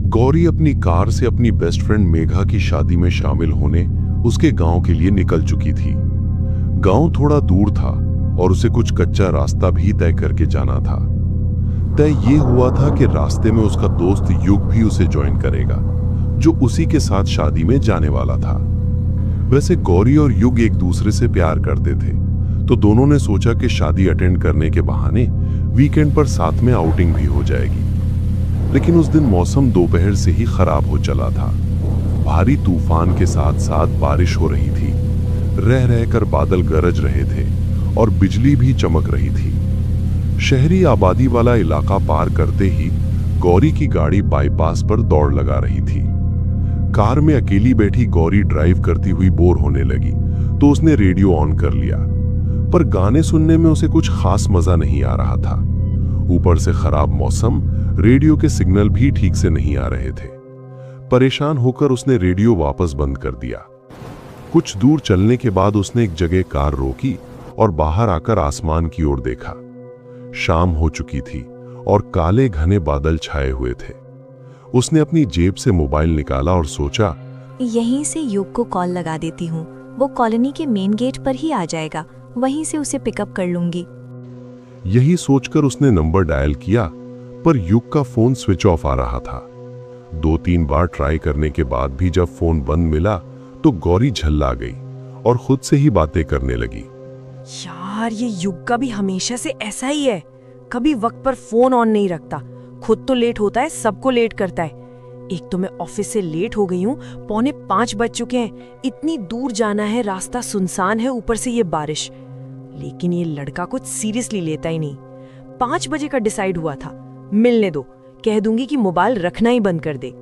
गौरी अपनी कार से अपनी बेस्ट फ्रेंड मेघा की शादी में शामिल होने उसके गांव के लिए निकल चुकी थी। गांव थोड़ा दूर था और उसे कुछ कच्चा रास्ता भी तय करके जाना था। तय ये हुआ था कि रास्ते में उसका दोस्त युग भी उसे ज्वाइन करेगा, जो उसी के साथ शादी में जाने वाला था। वैसे गौरी और युग एक दूसरे से प्यार करते थे, तो दोनों ने सोचा कि शादी अटेंड करने के बहाने वीकेंड पर साथ में आउटिंग भी हो जाएगी। लेकिन उस दिन मौसम दोपहर से ही खराब हो चला था। भारी तूफान के साथ साथ बारिश हो रही थी। रह रहकर बादल गरज रहे थे और बिजली भी चमक रही थी। शहरी आबादी वाला इलाका पार करते ही गौरी की गाड़ी बाईपास पर दौड़ लगा रही थी। कार में अकेली बैठी गौरी ड्राइव करती हुई बोर होने लगी, तो उसने रेडियो ऑन कर लिया। पर गाने सुनने में उसे कुछ खास मजा नहीं आ रहा था। ऊपर से खराब मौसम, रेडियो के सिग्नल भी ठीक से नहीं आ रहे थे। परेशान होकर उसने रेडियो वापस बंद कर दिया। कुछ दूर चलने के बाद उसने एक जगह कार रोकी और बाहर आकर आसमान की ओर देखा। शाम हो चुकी थी और काले घने बादल छाए हुए थे। उसने अपनी जेब से मोबाइल निकाला और सोचा, यहीं से युग को कॉल लगा देती हूँ। वो कॉलोनी के मेन गेट पर ही आ जाएगा, वहीं से उसे पिकअप कर लूंगी। यही सोचकर उसने नंबर डायल किया, पर युग का फोन स्विच ऑफ आ रहा था। 2-3 बार ट्राई करने के बाद भी जब फोन बंद मिला तो गौरी झल्ला गई और खुद से ही बातें करने लगी। यार, ये युग का भी हमेशा से ऐसा ही है। कभी वक्त पर फोन ऑन नहीं रखता, खुद तो लेट होता है, सबको लेट करता है। एक तो मैं ऑफिस से लेट हो गई हूँ, 4:45 बज चुके हैं। इतनी दूर जाना है, रास्ता सुनसान है, ऊपर से ये बारिश। लेकिन ये लड़का कुछ सीरियसली लेता ही नहीं। 5 बजे का डिसाइड हुआ था, मिलने दो, कह दूंगी कि मोबाइल रखना ही बंद कर दे।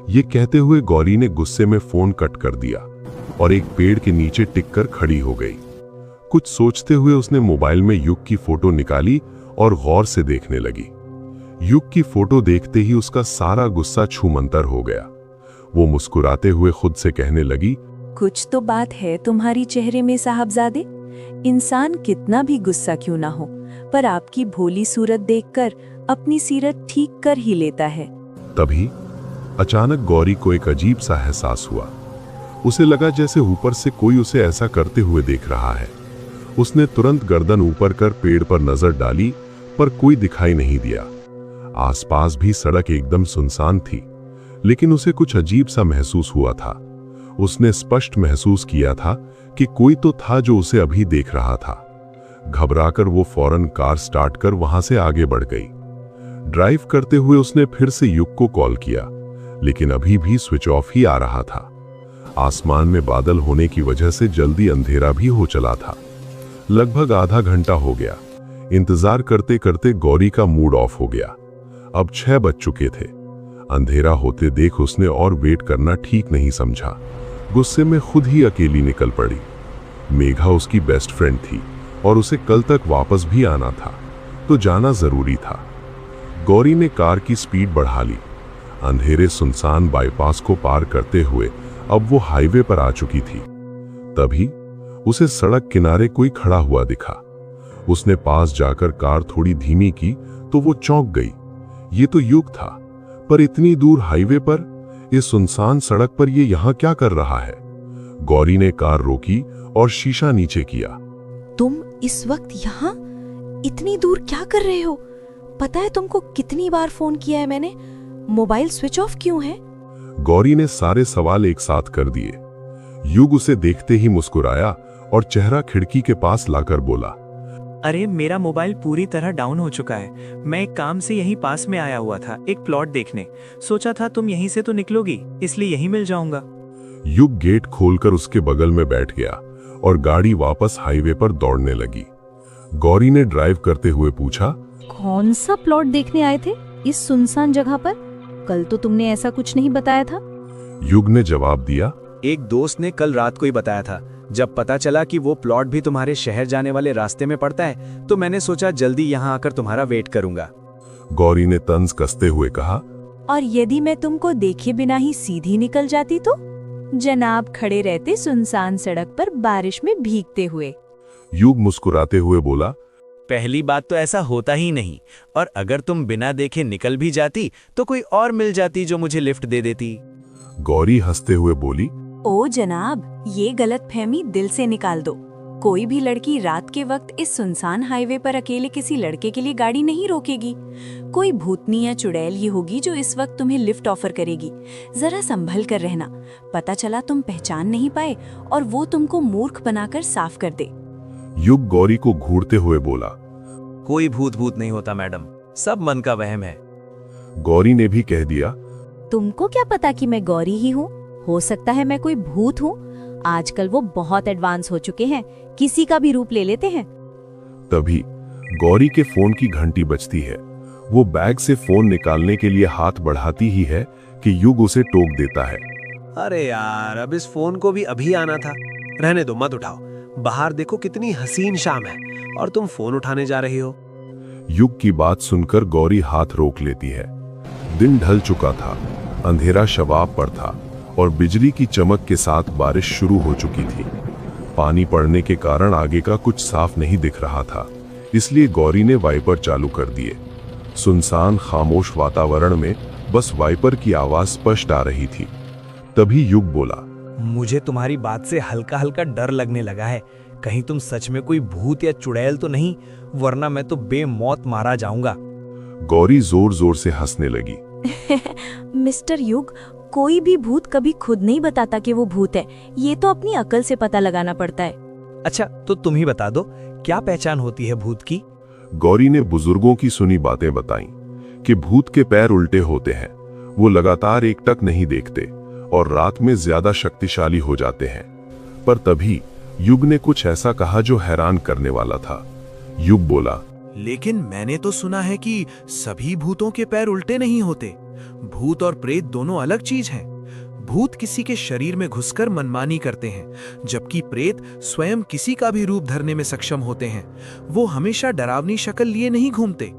ये कहते हुए गौरी ने गुस्से में फोन कट कर दिया और एक पेड़ के नीचे टिक कर खड़ी हो गई। कुछ सोचते हुए उसने मोबाइल में युग की फोटो निकाली और गौर से देखने लगी। युग की फोटो देखते ही उसका सारा गुस्सा छूमंतर हो गया। वो मुस्कुराते हुए खुद से कहने लगी, कुछ तो बात है तुम्हारी चेहरे में साहबजादे। इंसान कितना भी गुस्सा क्यों ना हो, पर आपकी भोली सूरत देखकर अपनी सीरत ठीक कर ही लेता है। तभी अचानक गौरी को एक अजीब सा एहसास हुआ। उसे लगा जैसे ऊपर से कोई उसे ऐसा करते हुए देख रहा है। उसने तुरंत गर्दन ऊपर कर पेड़ पर नजर डाली, पर कोई दिखाई नहीं दिया। आसपास भी सड़क एकदम सुनसान थी, लेकिन उसे कुछ अजीब सा महसूस हुआ था। उसने स्पष्ट महसूस किया था कि कोई तो था जो उसे अभी देख रहा था। घबराकर वो फौरन कार स्टार्ट कर वहां से आगे बढ़ गई। ड्राइव करते हुए उसने फिर से युग को कॉल किया, लेकिन अभी भी स्विच ऑफ ही आ रहा था। आसमान में बादल होने की वजह से जल्दी अंधेरा भी हो चला था। लगभग आधा घंटा हो गया। इंतजार करते करते गौरी का मूड ऑफ हो गया। अब 6 बज चुके थे। अंधेरा होते देख उसने और वेट करना ठीक नहीं समझा। गुस्से में खुद ही अकेली निकल पड़ी। मेघा उसकी बेस्ट फ्रेंड थी और उसे कल तक वापस भी आना था, तो जाना जरूरी था। गौरी ने कार की स्पीड बढ़ा ली। अंधेरे सुनसान बाईपास को पार करते हुए अब वो हाईवे पर आ चुकी थी। तभी उसे सड़क किनारे कोई खड़ा हुआ दिखा। उसने पास जाकर कार थोड़ी धीमी की तो वो चौंक गई। ये तो युग था, पर इतनी दूर हाईवे पर, इस सुनसान सड़क पर ये यहाँ क्या कर रहा है? गौरी ने कार रोकी और शीशा नीचे किया। तुम इस वक्त यहाँ इतनी दूर क्या कर रहे हो? पता है तुमको कितनी बार फोन किया है मैंने? मोबाइल स्विच ऑफ क्यों है? गौरी ने सारे सवाल एक साथ कर दिए। युग उसे देखते ही मुस्कुराया और चेहरा खिड़की के पास लाकर बोला, अरे मेरा मोबाइल पूरी तरह डाउन हो चुका है। मैं एक काम से यहीं पास में आया हुआ था, एक प्लॉट देखने। सोचा था तुम यहीं से तो निकलोगी, इसलिए यहीं मिल जाऊंगा। युग गेट खोलकर उसके बगल में बैठ गया और गाड़ी वापस हाईवे पर दौड़ने लगी। गौरी ने ड्राइव करते हुए पूछा, कौन सा प्लॉट देखने आए थे इस सुनसान जगह पर? कल तो तुमने ऐसा कुछ नहीं बताया था। युग ने जवाब दिया, एक दोस्त ने कल रात को ही बताया था। जब पता चला कि वो प्लॉट भी तुम्हारे शहर जाने वाले रास्ते में पड़ता है, तो मैंने सोचा जल्दी यहाँ आकर तुम्हारा वेट करूंगा। गौरी ने तंज कसते हुए कहा, और यदि मैं तुमको देखे बिना ही सीधी निकल जाती तो? जनाब खड़े रहते सुनसान सड़क पर बारिश में भीगते हुए। युग मुस्कुराते हुए बोला, पहली बात तो ऐसा होता ही नहीं, और अगर तुम बिना देखे निकल भी जाती तो कोई और मिल जाती जो मुझे लिफ्ट दे देती। गौरी हंसते हुए बोली, ओ जनाब, ये गलतफहमी दिल से निकाल दो। कोई भी लड़की रात के वक्त इस सुनसान हाईवे पर अकेले किसी लड़के के लिए गाड़ी नहीं रोकेगी। कोई भूतनी या चुड़ैल ही होगी जो इस वक्त तुम्हें लिफ्ट ऑफर करेगी। जरा संभल कर रहना, पता चला तुम पहचान नहीं पाए और वो तुमको मूर्ख बनाकर साफ कर दे। युग गौरी को घूरते हुए बोला। कोई भूत नहीं होता मैडम, सब मन का वहम है। गौरी ने भी कह दिया, तुमको क्या पता कि मैं गौरी ही हूँ? हो सकता है मैं कोई भूत हूँ। आजकल वो बहुत एडवांस हो चुके हैं, किसी का भी रूप ले लेते हैं। तभी गौरी के फोन की घंटी बजती है। वो बैग से फोन निकालने के लिए हाथ बढ़ाती ही है कि युग उसे टोक देता है। अरे यार, अब इस फोन को भी अभी आना था। रहने दो, मत उठाओ। बाहर देखो कितनी हसीन शाम है और तुम फोन उठाने जा रही हो। युग की बात सुनकर गौरी हाथ रोक लेती है। दिन ढल चुका था, अंधेरा शवाब पर था और बिजली की चमक के साथ बारिश शुरू हो चुकी थी। पानी पड़ने के कारण आगे का कुछ साफ नहीं दिख रहा था, इसलिए गौरी ने वाइपर चालू कर दिए। सुनसान खामोश वातावरण में बस वाइपर की आवाज स्पष्ट आ रही थी। तभी युग बोला, मुझे तुम्हारी बात से हल्का हल्का डर लगने लगा है। कहीं तुम सच में कोई भूत या चुड़ैल तो नहीं, वरना मैं तो बेमौत मारा जाऊंगा। गौरी जोर जोर से हंसने लगी। मिस्टर युग, कोई भी भूत कभी खुद नहीं बताता कि वो भूत है। ये तो अपनी अकल से पता लगाना पड़ता है। अच्छा, तो तुम ही बता दो, क्या पहचान होती है भूत की? गौरी ने बुजुर्गों की सुनी बातें बताईं कि भूत के पैर उल्टे होते हैं, वो लगातार एकटक नहीं देखते और रात में ज्यादा शक्तिशाली हो जाते हैं। पर तभी युग ने कुछ ऐसा कहा जो हैरान करने वाला था। युग बोला, लेकिन मैंने तो सुना है कि सभी भूतों के पैर उल्टे नहीं होते। भूत और प्रेत दोनों अलग चीज हैं। भूत किसी के शरीर में घुसकर मनमानी करते हैं, जबकि प्रेत स्वयं किसी का भी रूप धरने में सक्षम होते हैं। वो हमेशा डरावनी शक्ल लिए नहीं घूमते।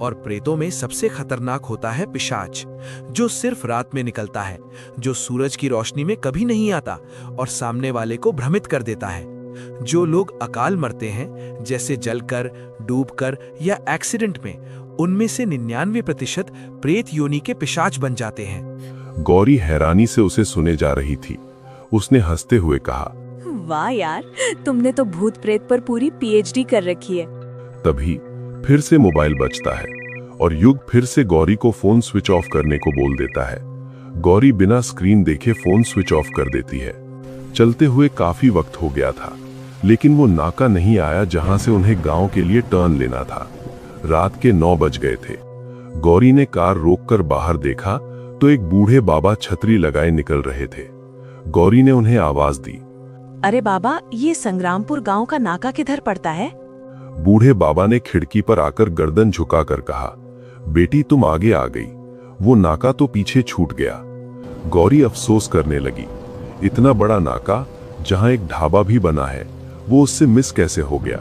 और प्रेतों में सबसे खतरनाक होता है पिशाच, जो सिर्फ रात में निकलता है, जो सूरज की रोशनी में कभी नहीं आता और सामने वाले को भ्रमित कर देता है। जो लोग अकाल मरते हैं, जैसे जलकर, डूबकर या एक्सीडेंट में, उनमें से 99% प्रेत योनि के पिशाच बन जाते हैं। गौरी हैरानी से उसे सुने जा रही थी। उसने हंसते हुए कहा, वाह यार, तुमने तो भूत प्रेत पर पूरी पीएचडी कर रखी है। तभी फिर से मोबाइल बजता है और युग फिर से गौरी को फोन स्विच ऑफ करने को बोल देता है। गौरी बिना स्क्रीन देखे फोन स्विच ऑफ कर देती है। चलते हुए काफी वक्त हो गया था, लेकिन वो नाका नहीं आया जहां से उन्हें गांव के लिए टर्न लेना था। रात के 9 बज गए थे। गौरी ने कार रोककर बाहर देखा तो एक बूढ़े बाबा छतरी लगाए निकल रहे थे। गौरी ने उन्हें आवाज दी। अरे बाबा, ये संग्रामपुर गांव का नाका किधर पड़ता है? बूढ़े बाबा ने खिड़की पर आकर गर्दन झुकाकर कहा, बेटी तुम आगे आ गई, वो नाका तो पीछे छूट गया। गौरी अफसोस करने लगी, इतना बड़ा नाका जहां एक ढाबा भी बना है, वो उससे मिस कैसे हो गया।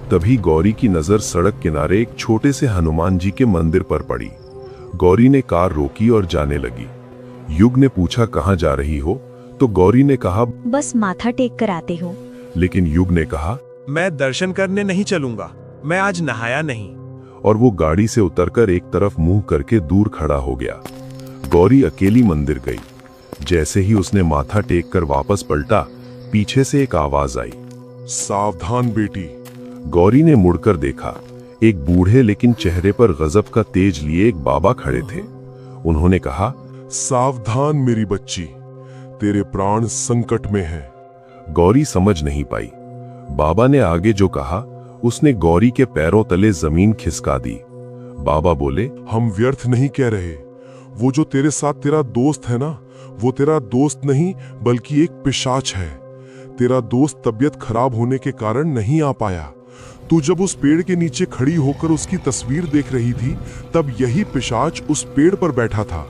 तभी गौरी की नजर सड़क किनारे एक छोटे से हनुमान जी के मंदिर पर पड़ी। गौरी ने कार रोकी और जाने लगी। युग ने पूछा, कहाँ जा रही हो? तो गौरी ने कहा, बस माथा टेक कर आते हो। लेकिन युग ने कहा, मैं दर्शन करने नहीं चलूंगा, मैं आज नहाया नहीं। और वो गाड़ी से उतरकर एक तरफ मुंह करके दूर खड़ा हो गया। गौरी अकेली मंदिर गई। जैसे ही उसने माथा टेक कर वापस पलटा, पीछे से एक आवाज आई, सावधान बेटी। गौरी ने मुड़कर देखा, एक बूढ़े लेकिन चेहरे पर गजब का तेज लिए एक बाबा खड़े थे। उन्होंने कहा, सावधान मेरी बच्ची, तेरे प्राण संकट में हैं। गौरी समझ नहीं पाई। बाबा ने आगे जो कहा, उसने गौरी के पैरों तले जमीन खिसका दी। बाबा बोले, हम व्यर्थ नहीं कह रहे। वो जो तेरे साथ तेरा दोस्त है ना, वो तेरा दोस्त नहीं बल्कि एक पिशाच है। तेरा दोस्त तबीयत खराब होने के कारण नहीं आ पाया। तू जब उस पेड़ के नीचे खड़ी होकर उसकी तस्वीर देख रही थी, तब यही पिशाच उस पेड़ पर बैठा था।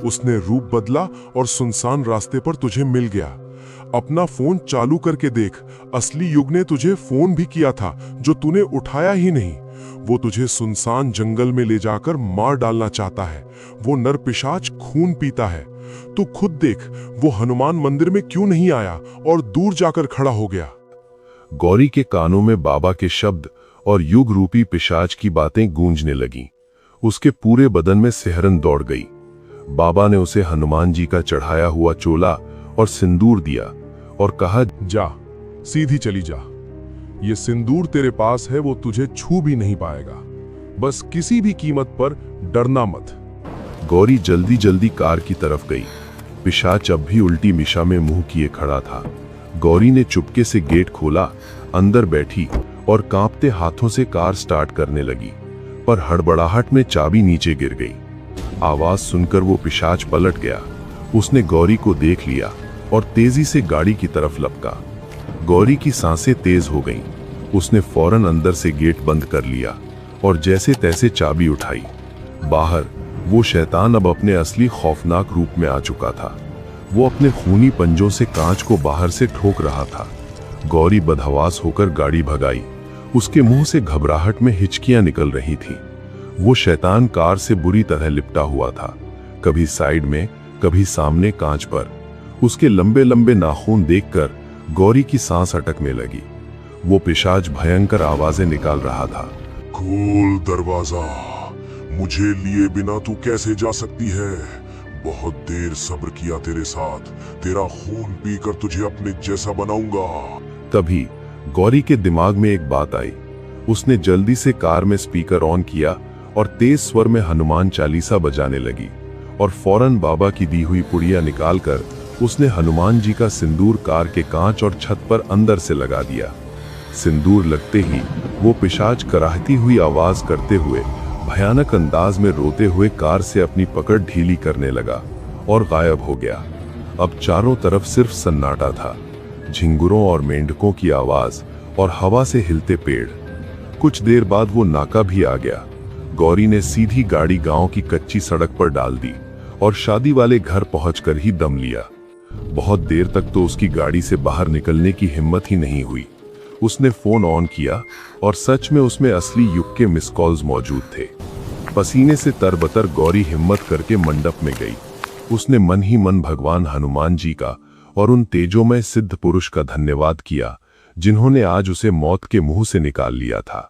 उसने रूप बदला और सुनसान रास्ते पर तुझे मिल गया। अपना फोन चालू करके देख, असली युग ने तुझे फोन भी किया था, जो तूने उठाया ही नहीं। वो तुझे सुनसान जंगल में ले जाकर मार डालना चाहता है। वो नर पिशाच खून पीता है। तू खुद देख, वो हनुमान मंदिर में क्यों नहीं आया और दूर जाकर खड़ा हो गया। गौरी के कानों में बाबा के शब्द और युग रूपी पिशाच की बातें गूंजने लगीं। उसके पूरे बदन में सिहरन दौड़ गई। बाबा ने उसे हनुमान जी का चढ़ाया हुआ चोला और सिंदूर दिया और कहा, जा, सीधी चली जा। ये सिंदूर तेरे पास है, वो तुझे छू भी नहीं पाएगा। बस किसी भी कीमत पर डरना मत। गौरी जल्दी जल्दी कार की तरफ गई। पिशाच अब भी उल्टी दिशा में मुंह किए खड़ा था। गौरी ने चुपके से गेट खोला, अंदर बैठी और कांपते हाथों से कार स्टार्ट करने लगी, पर हड़बड़ाहट में चाबी नीचे गिर गई। आवाज सुनकर वो पिशाच पलट गया। उसने गौरी को देख लिया और तेजी से गाड़ी की तरफ लपका। गौरी की सांसें तेज हो गईं। उसने फौरन अंदर से गेट बंद कर लिया और जैसे तैसे चाबी उठाई। बाहर वो शैतान अब अपने असली खौफनाक रूप में आ चुका था। वो अपने खूनी पंजों से कांच को बाहर से ठोक रहा था। गौरी बदहवास होकर गाड़ी भगाई। उसके मुंह से घबराहट में हिचकियां निकल रही थीं। वो शैतान कार से बुरी तरह लिपटा हुआ था, कभी साइड में, कभी सामने कांच पर। उसके लंबे लंबे नाखून देखकर गौरी की सांस अटकने लगी। वो पिशाच भयंकर आवाजें निकाल रहा था। खोल दरवाजा, मुझे लिए बिना तू कैसे जा सकती है? बहुत देर सब्र किया तेरे साथ, तेरा खून पीकर तुझे अपने जैसा बनाऊंगा। तभी गौरी के दिमाग में एक बात आई। उसने जल्दी से कार में स्पीकर ऑन किया और तेज स्वर में हनुमान चालीसा बजाने लगी और फौरन बाबा की दी हुई पुड़िया निकालकर उसने हनुमान जी का सिंदूर कार के कांच और छत पर अंदर से लगा दिया। सिंदूर लगते ही वो पिशाच कराहती हुई आवाज करते हुए भयानक अंदाज में रोते हुए कार से अपनी पकड़ ढीली करने लगा और गायब हो गया। अब चारों तरफ सिर्फ सन्नाटा था, झिंगुरों और मेंढकों की आवाज और हवा से हिलते पेड़। कुछ देर बाद वो नाका भी आ गया। गौरी ने सीधी गाड़ी गांव की कच्ची सड़क पर डाल दी और शादी वाले घर पहुंचकर ही दम लिया। बहुत देर तक तो उसकी गाड़ी से बाहर निकलने की हिम्मत ही नहीं हुई। उसने फोन ऑन किया और सच में उसमें असली युग के मिस कॉल्स मौजूद थे। पसीने से तरबतर गौरी हिम्मत करके मंडप में गई। उसने मन ही मन भगवान हनुमान जी का और उन तेजोमय सिद्ध पुरुष का धन्यवाद किया जिन्होंने आज उसे मौत के मुंह से निकाल लिया था।